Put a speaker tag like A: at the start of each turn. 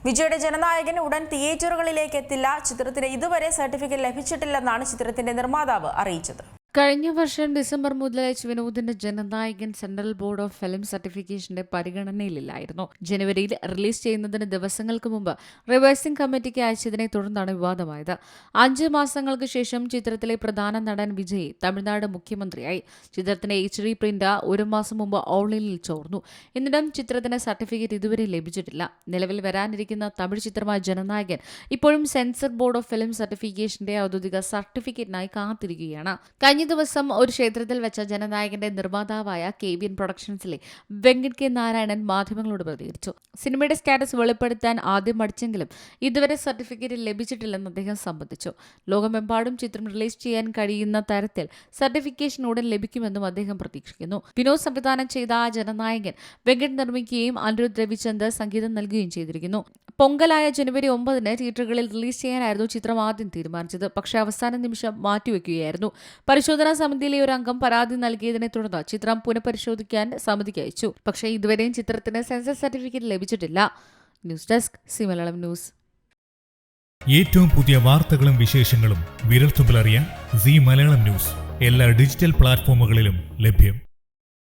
A: വിജയുടെ ജനനായകൻ ഉടൻ തിയേറ്ററുകളിലേക്ക് എത്തില്ല. ചിത്രത്തിന് ഇതുവരെ സർട്ടിഫിക്കറ്റ് ലഭിച്ചിട്ടില്ലെന്നാണ് ചിത്രത്തിന്റെ നിർമ്മാതാവ് അറിയിച്ചത്.
B: കഴിഞ്ഞ വർഷം ഡിസംബർ മുതൽ എച്ച് വിനോദിന്റെ Jana Nayagan central board of film സർട്ടിഫിക്കേഷന്റെ പരിഗണനയിലില്ലായിരുന്നു. ജനുവരിയിൽ റിലീസ് ചെയ്യുന്നതിന് ദിവസങ്ങൾക്ക് മുമ്പ് റിവേഴ്സിംഗ് കമ്മിറ്റിക്ക് അയച്ചതിനെ തുടർന്നാണ് വിവാദമായത്. 5 മാസങ്ങൾക്ക് ശേഷം ചിത്രത്തിലെ പ്രധാന നടൻ വിജയ് തമിഴ്നാട് മുഖ്യമന്ത്രിയായി. ചിത്രത്തിന്റെ HD പ്രിന്റ് 1 മാസം മുമ്പ് ഓൺലൈനിൽ ചോർന്നു. എന്നിട്ടും ചിത്രത്തിന് സർട്ടിഫിക്കറ്റ് ഇതുവരെ ലഭിച്ചിട്ടില്ല. നിലവിൽ വരാനിരിക്കുന്ന തമിഴ് ചിത്രമായ ജനനായകൻ ഇപ്പോഴും സെൻസർ ബോർഡ് ഓഫ് ഫിലിം സർട്ടിഫിക്കേഷന്റെ ഔദ്യോഗിക സർട്ടിഫിക്കറ്റിനായി കാത്തിരിക്കുകയാണ്. കഴിഞ്ഞ ദിവസം ഒരു ക്ഷേത്രത്തിൽ വെച്ച ജനനായകന്റെ നിർമ്മാതാവായ KBN പ്രൊഡക്ഷൻസിലെ വെങ്കട് കെ നാരായണൻ മാധ്യമങ്ങളോട് പ്രതികരിച്ചു. സിനിമയുടെ സ്റ്റാറ്റസ് വെളിപ്പെടുത്താൻ ആദ്യം മടിച്ചെങ്കിലും ഇതുവരെ സർട്ടിഫിക്കറ്റ് ലഭിച്ചിട്ടില്ലെന്ന് അദ്ദേഹം സമ്മതിച്ചു. ലോകമെമ്പാടും ചിത്രം റിലീസ് ചെയ്യാൻ കഴിയുന്ന തരത്തിൽ സർട്ടിഫിക്കേഷൻ ഉടൻ ലഭിക്കുമെന്നും അദ്ദേഹം പ്രതീക്ഷിക്കുന്നു. വിനോദ് സംവിധാനം ചെയ്ത ജനനായകൻ വെങ്കട് നിർമ്മിക്കുകയും അനിരുദ്ധ് രവിചന്ദർ സംഗീതം നൽകുകയും ചെയ്തിരിക്കുന്നു. പൊങ്കലായ ജനുവരി 9 തിയേറ്ററുകളിൽ റിലീസ് ചെയ്യാനായിരുന്നു ചിത്രം ആദ്യം തീരുമാനിച്ചത്. പക്ഷേ അവസാന നിമിഷം മാറ്റിവെക്കുകയായിരുന്നു. പരിശോധനാ സമിതിയിലെ ഒരു അംഗം പരാതി നൽകിയതിനെ തുടർന്ന് ചിത്രം പുനഃപരിശോധിക്കാൻ സമിതിക്ക് അയച്ചു. പക്ഷേ ഇതുവരെയും ചിത്രത്തിന് സെൻസർ സർട്ടിഫിക്കറ്റ് ലഭിച്ചിട്ടില്ല. News desk C Malayalam news.
C: ഏറ്റവും പുതിയ വാർത്തകളും വിശേഷങ്ങളും വിരൽത്തുമ്പിലറിയാൻ സി മലയാളം ന്യൂസ് എല്ലാ ഡിജിറ്റൽ പ്ലാറ്റ്ഫോമുകളിലും ലഭ്യം.